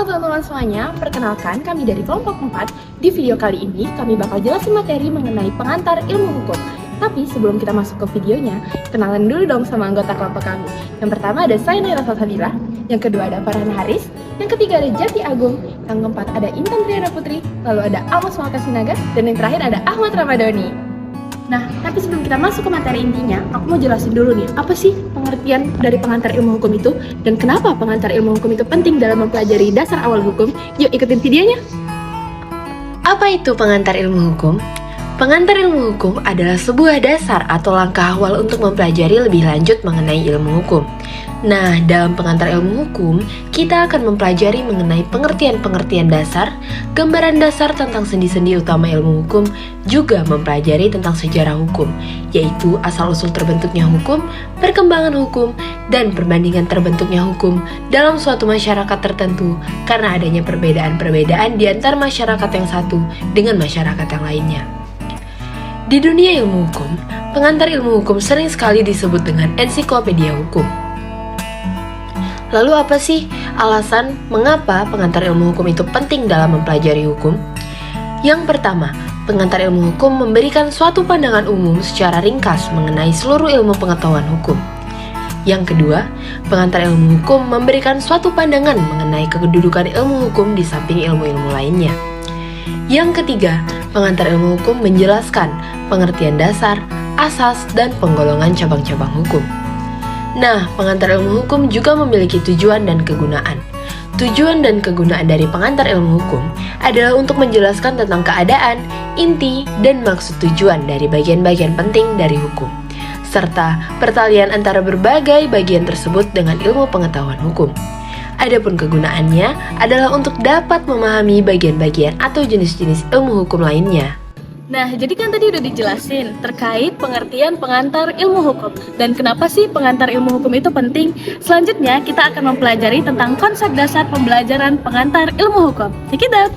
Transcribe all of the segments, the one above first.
Halo teman-teman semuanya, perkenalkan kami dari kelompok 4. Di video kali ini kami bakal jelasin materi mengenai pengantar ilmu hukum. Tapi sebelum kita masuk ke videonya, kenalan dulu dong sama anggota kelompok kami. Yang pertama ada saya Naira Salsabila, yang kedua ada Farhan Haris, yang ketiga ada Jati Agung, yang keempat ada Intan Triana Putri, lalu ada Amos Malkasinaga, dan yang terakhir ada Ahmad Ramadhani. Nah, tapi sebelum kita masuk ke materi intinya, aku mau jelasin dulu nih, apa sih pengertian dari pengantar ilmu hukum itu, dan kenapa pengantar ilmu hukum itu penting dalam mempelajari dasar awal hukum. Yuk ikutin videonya. Apa itu pengantar ilmu hukum? Pengantar ilmu hukum adalah sebuah dasar atau langkah awal untuk mempelajari lebih lanjut mengenai ilmu hukum. Nah, dalam pengantar ilmu hukum, kita akan mempelajari mengenai pengertian-pengertian dasar, gambaran dasar tentang sendi-sendi utama ilmu hukum, juga mempelajari tentang sejarah hukum, yaitu asal-usul terbentuknya hukum, perkembangan hukum, dan perbandingan terbentuknya hukum dalam suatu masyarakat tertentu karena adanya perbedaan-perbedaan di antara masyarakat yang satu dengan masyarakat yang lainnya. Di dunia ilmu hukum, pengantar ilmu hukum sering sekali disebut dengan ensiklopedia hukum. Lalu apa sih alasan mengapa pengantar ilmu hukum itu penting dalam mempelajari hukum? Yang pertama, pengantar ilmu hukum memberikan suatu pandangan umum secara ringkas mengenai seluruh ilmu pengetahuan hukum. Yang kedua, pengantar ilmu hukum memberikan suatu pandangan mengenai kedudukan ilmu hukum di samping ilmu-ilmu lainnya. Yang ketiga, pengantar ilmu hukum menjelaskan pengertian dasar, asas, dan penggolongan cabang-cabang hukum. Nah, pengantar ilmu hukum juga memiliki tujuan dan kegunaan. Tujuan dan kegunaan dari pengantar ilmu hukum adalah untuk menjelaskan tentang keadaan, inti, dan maksud tujuan dari bagian-bagian penting dari hukum, serta pertalian antara berbagai bagian tersebut dengan ilmu pengetahuan hukum. Adapun kegunaannya adalah untuk dapat memahami bagian-bagian atau jenis-jenis ilmu hukum lainnya. Nah, jadi kan tadi udah dijelasin terkait pengertian pengantar ilmu hukum dan kenapa sih pengantar ilmu hukum itu penting. Selanjutnya kita akan mempelajari tentang konsep dasar pembelajaran pengantar ilmu hukum. Check it out!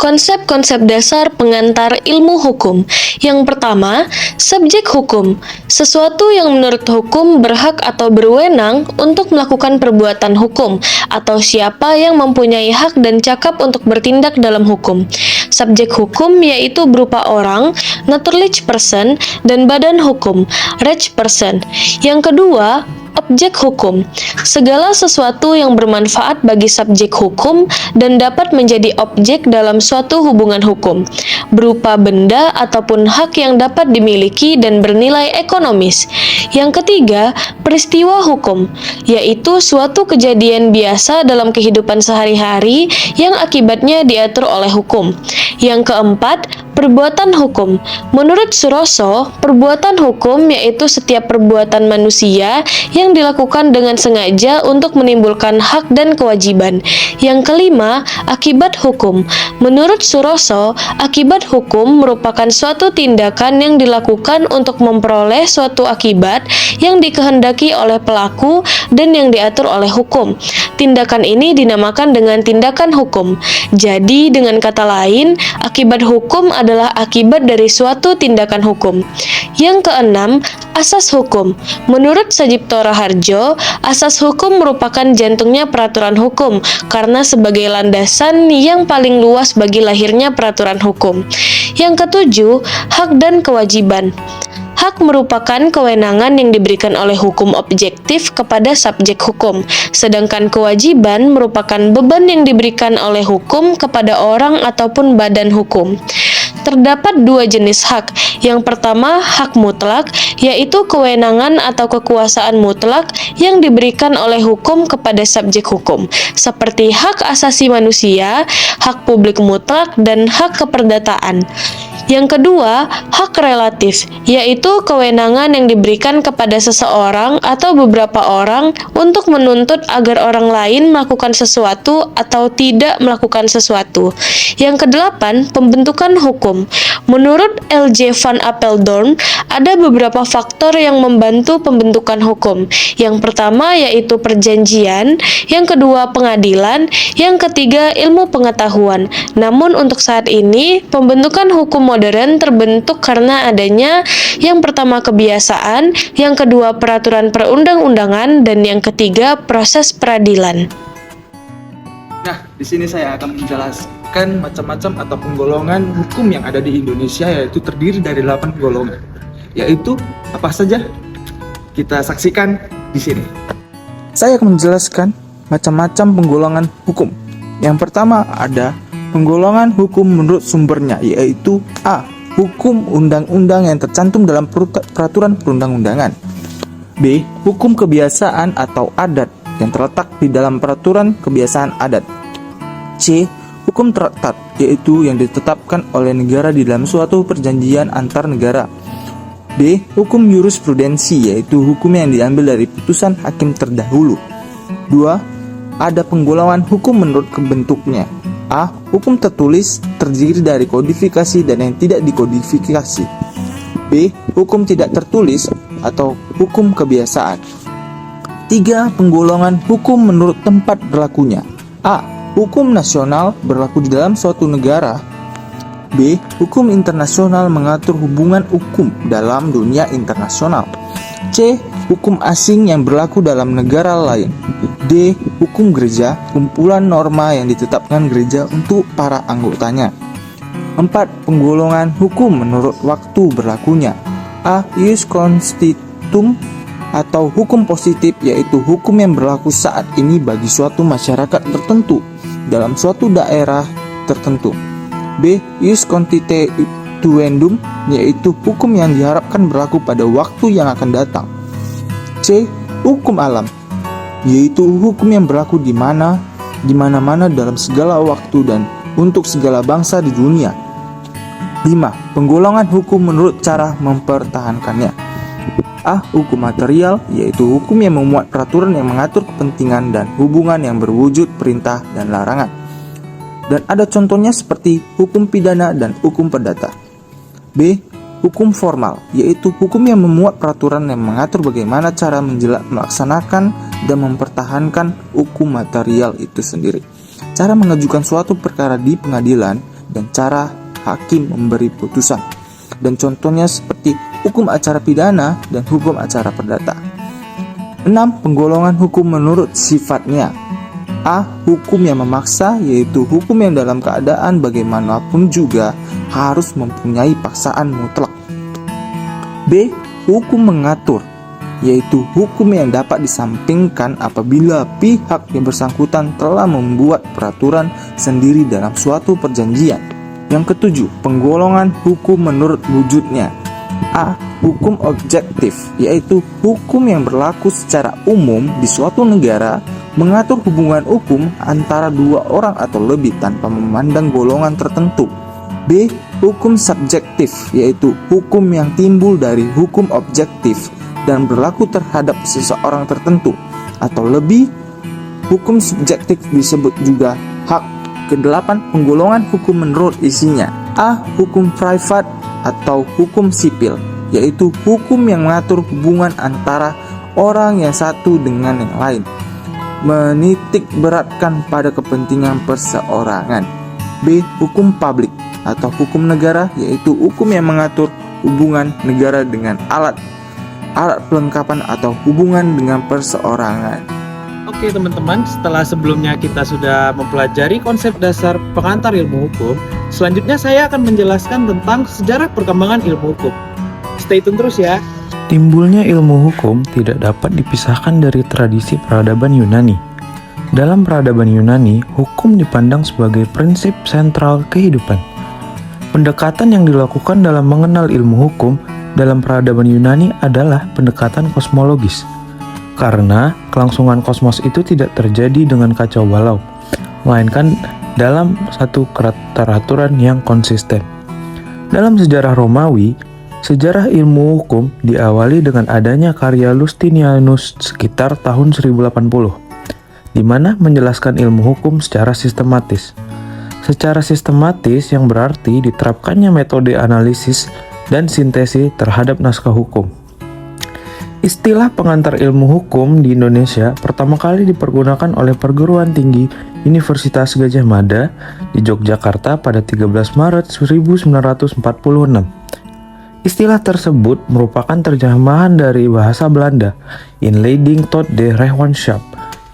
Konsep-konsep dasar pengantar ilmu hukum. Yang pertama, subjek hukum. Sesuatu yang menurut hukum berhak atau berwenang untuk melakukan perbuatan hukum, atau siapa yang mempunyai hak dan cakap untuk bertindak dalam hukum. Subjek hukum yaitu berupa orang, naturalized person, dan badan hukum, rege person. Yang kedua, objek hukum. Segala sesuatu yang bermanfaat bagi subjek hukum dan dapat menjadi objek dalam suatu hubungan hukum, berupa benda ataupun hak yang dapat dimiliki dan bernilai ekonomis. Yang ketiga, peristiwa hukum, yaitu suatu kejadian biasa dalam kehidupan sehari-hari yang akibatnya diatur oleh hukum. Yang keempat, perbuatan hukum. Menurut Suroso, perbuatan hukum yaitu setiap perbuatan manusia yang dilakukan dengan sengaja untuk menimbulkan hak dan kewajiban. Yang kelima, akibat hukum. Menurut Suroso, akibat hukum merupakan suatu tindakan yang dilakukan untuk memperoleh suatu akibat yang dikehendaki oleh pelaku dan yang diatur oleh hukum. Tindakan ini dinamakan dengan tindakan hukum. Jadi, dengan kata lain, akibat hukum adalah akibat dari suatu tindakan hukum. Yang keenam, asas hukum. Menurut Sajipto Raharjo, asas hukum merupakan jantungnya peraturan hukum karena sebagai landasan yang paling luas bagi lahirnya peraturan hukum. Yang ketujuh, hak dan kewajiban. Hak merupakan kewenangan yang diberikan oleh hukum objektif kepada subjek hukum, sedangkan kewajiban merupakan beban yang diberikan oleh hukum kepada orang ataupun badan hukum. Terdapat dua jenis hak. Yang pertama, hak mutlak, yaitu kewenangan atau kekuasaan mutlak yang diberikan oleh hukum kepada subjek hukum, seperti hak asasi manusia, hak publik mutlak, dan hak keperdataan. Yang kedua, hak relatif, yaitu kewenangan yang diberikan kepada seseorang atau beberapa orang untuk menuntut agar orang lain melakukan sesuatu atau tidak melakukan sesuatu. Yang kedelapan, pembentukan hukum. Menurut L.J. van Apeldoorn, ada beberapa faktor yang membantu pembentukan hukum. Yang pertama yaitu perjanjian, yang kedua pengadilan, yang ketiga ilmu pengetahuan. Namun untuk saat ini, pembentukan hukum modern terbentuk karena adanya yang pertama kebiasaan, yang kedua peraturan perundang-undangan, dan yang ketiga proses peradilan. Nah, di sini saya akan menjelaskan macam-macam atau penggolongan hukum yang ada di Indonesia, yaitu terdiri dari 8 golongan. Yaitu apa saja? Kita saksikan di sini. Saya akan menjelaskan macam-macam penggolongan hukum. Yang pertama ada penggolongan hukum menurut sumbernya, yaitu A. Hukum undang-undang yang tercantum dalam peraturan perundang-undangan. B. Hukum kebiasaan atau adat yang terletak di dalam peraturan kebiasaan adat. C. Hukum traktat, yaitu yang ditetapkan oleh negara di dalam suatu perjanjian antar negara. D. Hukum jurisprudensi, yaitu hukum yang diambil dari putusan hakim terdahulu. 2. Ada penggolongan hukum menurut bentuknya. A. Hukum tertulis, terdiri dari kodifikasi dan yang tidak dikodifikasi. B. Hukum tidak tertulis atau hukum kebiasaan. 3. Penggolongan hukum menurut tempat berlakunya. A. Hukum nasional berlaku di dalam suatu negara. B. Hukum internasional mengatur hubungan hukum dalam dunia internasional. C. Hukum asing yang berlaku dalam negara lain. D. Hukum gereja, kumpulan norma yang ditetapkan gereja untuk para anggotanya. 4. Penggolongan hukum menurut waktu berlakunya. A. Ius constitutum atau hukum positif, yaitu hukum yang berlaku saat ini bagi suatu masyarakat tertentu dalam suatu daerah tertentu. B. Ius constituendum, yaitu hukum yang diharapkan berlaku pada waktu yang akan datang. C. Hukum alam, yaitu hukum yang berlaku di mana-mana dalam segala waktu dan untuk segala bangsa di dunia. 5. Penggolongan hukum menurut cara mempertahankannya. A. Hukum material, yaitu hukum yang memuat peraturan yang mengatur kepentingan dan hubungan yang berwujud perintah dan larangan. Dan ada contohnya seperti hukum pidana dan hukum perdata. B. Hukum formal, yaitu hukum yang memuat peraturan yang mengatur bagaimana cara melaksanakan dan mempertahankan hukum material itu sendiri, cara mengajukan suatu perkara di pengadilan, dan cara hakim memberi putusan. Dan contohnya seperti hukum acara pidana dan hukum acara perdata. 6. Penggolongan hukum menurut sifatnya. A. Hukum yang memaksa, yaitu hukum yang dalam keadaan bagaimanapun juga harus mempunyai paksaan mutlak. B. Hukum mengatur, yaitu hukum yang dapat disampingkan apabila pihak yang bersangkutan telah membuat peraturan sendiri dalam suatu perjanjian. Yang ketujuh, penggolongan hukum menurut wujudnya. A. Hukum objektif, yaitu hukum yang berlaku secara umum di suatu negara, mengatur hubungan hukum antara dua orang atau lebih tanpa memandang golongan tertentu. B. Hukum subjektif, yaitu hukum yang timbul dari hukum objektif dan berlaku terhadap seseorang tertentu atau lebih. Hukum subjektif disebut juga hak. Kedelapan, penggolongan hukum menurut isinya. A. Hukum privat atau hukum sipil, yaitu hukum yang mengatur hubungan antara orang yang satu dengan yang lain, menitik beratkan pada kepentingan perseorangan. B. Hukum publik atau hukum negara, yaitu hukum yang mengatur hubungan negara dengan alat perlengkapan atau hubungan dengan perseorangan. Oke teman-teman, setelah sebelumnya kita sudah mempelajari konsep dasar pengantar ilmu hukum, selanjutnya saya akan menjelaskan tentang sejarah perkembangan ilmu hukum. Stay tune terus ya. Timbulnya ilmu hukum tidak dapat dipisahkan dari tradisi peradaban Yunani. Dalam peradaban Yunani, hukum dipandang sebagai prinsip sentral kehidupan. Pendekatan yang dilakukan dalam mengenal ilmu hukum dalam peradaban Yunani adalah pendekatan kosmologis. Karena kelangsungan kosmos itu tidak terjadi dengan kacau balau, melainkan dalam satu keteraturan yang konsisten. Dalam sejarah Romawi, sejarah ilmu hukum diawali dengan adanya karya Justinianus sekitar tahun 1080, di mana menjelaskan ilmu hukum secara sistematis. Secara sistematis yang berarti diterapkannya metode analisis dan sintesis terhadap naskah hukum. Istilah pengantar ilmu hukum di Indonesia pertama kali dipergunakan oleh Perguruan Tinggi Universitas Gadjah Mada di Yogyakarta pada 13 Maret 1946. Istilah tersebut merupakan terjemahan dari bahasa Belanda, Inleiding tot de Rechtschap,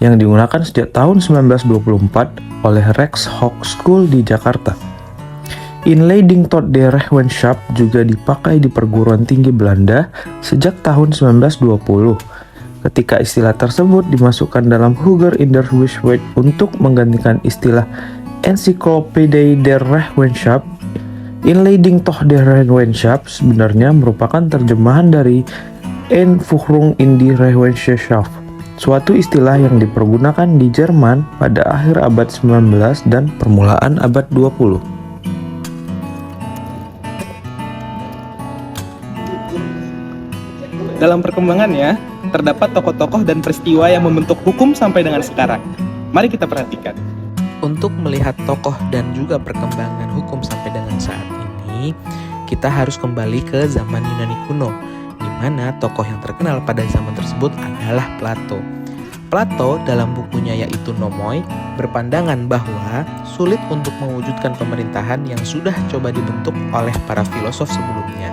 yang digunakan sejak tahun 1924 oleh Rex Hock School di Jakarta. Inleiding tot de Regenschap juga dipakai di perguruan tinggi Belanda sejak tahun 1920. Ketika istilah tersebut dimasukkan dalam Huger in der Wisweg untuk menggantikan istilah Encyclopedie der Regenschap, Inleiding tot de Regenschap sebenarnya merupakan terjemahan dari Einführung in die Regentschaft, suatu istilah yang dipergunakan di Jerman pada akhir abad 19 dan permulaan abad 20. Dalam perkembangannya, terdapat tokoh-tokoh dan peristiwa yang membentuk hukum sampai dengan sekarang. Mari kita perhatikan. Untuk melihat tokoh dan juga perkembangan hukum sampai dengan saat ini, kita harus kembali ke zaman Yunani kuno, di mana tokoh yang terkenal pada zaman tersebut adalah Plato. Plato dalam bukunya yaitu Nomoi berpandangan bahwa sulit untuk mewujudkan pemerintahan yang sudah coba dibentuk oleh para filosof sebelumnya.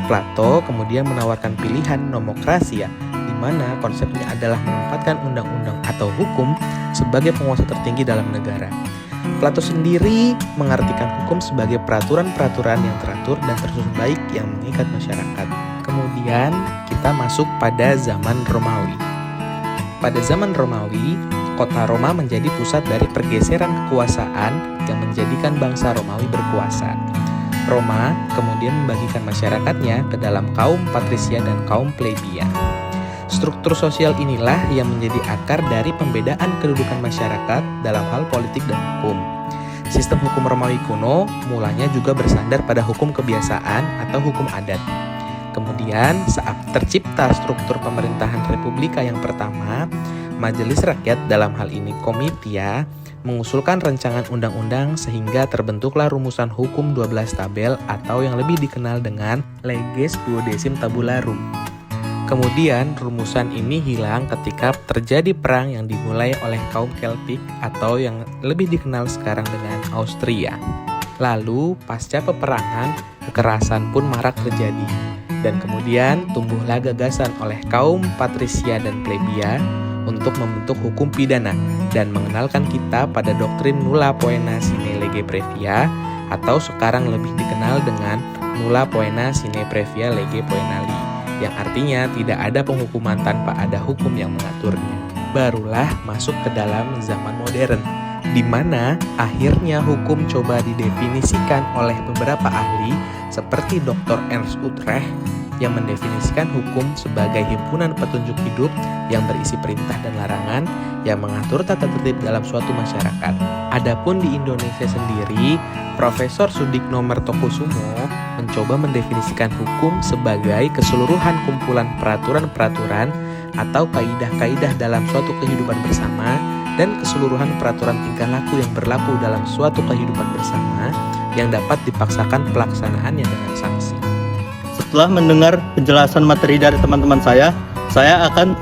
Plato kemudian menawarkan pilihan nomokrasia, di mana konsepnya adalah menempatkan undang-undang atau hukum sebagai penguasa tertinggi dalam negara. Plato sendiri mengartikan hukum sebagai peraturan-peraturan yang teratur dan tersusun baik yang mengikat masyarakat. Kemudian kita masuk pada zaman Romawi. Pada zaman Romawi, kota Roma menjadi pusat dari pergeseran kekuasaan yang menjadikan bangsa Romawi berkuasa. Roma kemudian membagikan masyarakatnya ke dalam kaum patrisia dan kaum plebeian. Struktur sosial inilah yang menjadi akar dari pembedaan kedudukan masyarakat dalam hal politik dan hukum. Sistem hukum Romawi kuno mulanya juga bersandar pada hukum kebiasaan atau hukum adat. Kemudian saat tercipta struktur pemerintahan Republika yang pertama, Majelis Rakyat dalam hal ini Komitia mengusulkan rancangan undang-undang sehingga terbentuklah rumusan hukum 12 tabel atau yang lebih dikenal dengan Leges Duodecim Tabularum. Kemudian rumusan ini hilang ketika terjadi perang yang dimulai oleh kaum Keltik atau yang lebih dikenal sekarang dengan Austria. Lalu pasca peperangan, kekerasan pun marak terjadi. Dan kemudian tumbuhlah gagasan oleh kaum patrisia dan plebia untuk membentuk hukum pidana dan mengenalkan kita pada doktrin nulla poena sine lege previa atau sekarang lebih dikenal dengan nulla poena sine previa lege poenali, yang artinya tidak ada penghukuman tanpa ada hukum yang mengaturnya. Barulah masuk ke dalam zaman modern, di mana akhirnya hukum coba didefinisikan oleh beberapa ahli seperti Dr. Ernst Utrecht yang mendefinisikan hukum sebagai himpunan petunjuk hidup yang berisi perintah dan larangan yang mengatur tata tertib dalam suatu masyarakat. Adapun di Indonesia sendiri, Profesor Sudikno Mertokusumo mencoba mendefinisikan hukum sebagai keseluruhan kumpulan peraturan-peraturan atau kaidah-kaidah dalam suatu kehidupan bersama dan keseluruhan peraturan tingkah laku yang berlaku dalam suatu kehidupan bersama yang dapat dipaksakan pelaksanaannya dengan sanksi. Setelah mendengar penjelasan materi dari teman-teman saya akan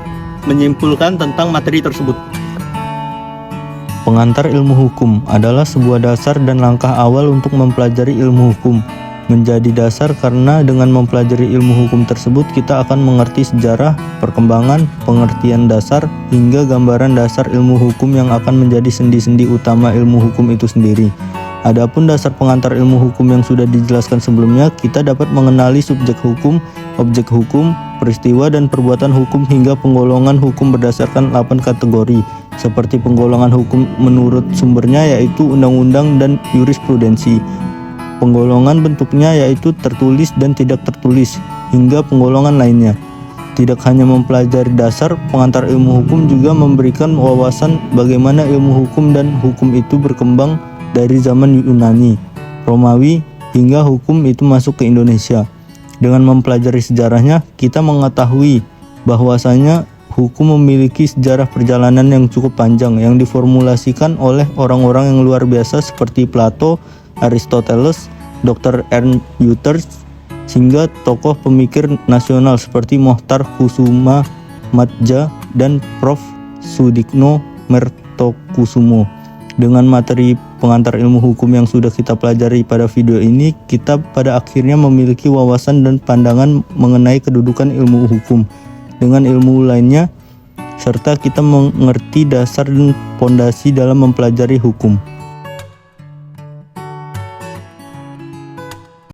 menyimpulkan tentang materi tersebut. Pengantar ilmu hukum adalah sebuah dasar dan langkah awal untuk mempelajari ilmu hukum. Menjadi dasar karena dengan mempelajari ilmu hukum tersebut kita akan mengerti sejarah, perkembangan, pengertian dasar, hingga gambaran dasar ilmu hukum yang akan menjadi sendi-sendi utama ilmu hukum itu sendiri. Adapun dasar pengantar ilmu hukum yang sudah dijelaskan sebelumnya, kita dapat mengenali subjek hukum, objek hukum, peristiwa dan perbuatan hukum hingga penggolongan hukum berdasarkan 8 kategori, seperti penggolongan hukum menurut sumbernya yaitu undang-undang dan jurisprudensi. Penggolongan bentuknya yaitu tertulis dan tidak tertulis, hingga penggolongan lainnya. Tidak hanya mempelajari dasar, pengantar ilmu hukum juga memberikan wawasan bagaimana ilmu hukum dan hukum itu berkembang dari zaman Yunani, Romawi, hingga hukum itu masuk ke Indonesia. Dengan mempelajari sejarahnya, kita mengetahui bahwasanya hukum memiliki sejarah perjalanan yang cukup panjang yang diformulasikan oleh orang-orang yang luar biasa seperti Plato, Aristoteles, Dr. Ernst Utrecht, hingga tokoh pemikir nasional seperti Mohtar Kusumamadja dan Prof. Sudikno Mertokusumo. Dengan materi pengantar ilmu hukum yang sudah kita pelajari pada video ini, kita pada akhirnya memiliki wawasan dan pandangan mengenai kedudukan ilmu hukum. Dengan ilmu lainnya, serta kita mengerti dasar dan fondasi dalam mempelajari hukum.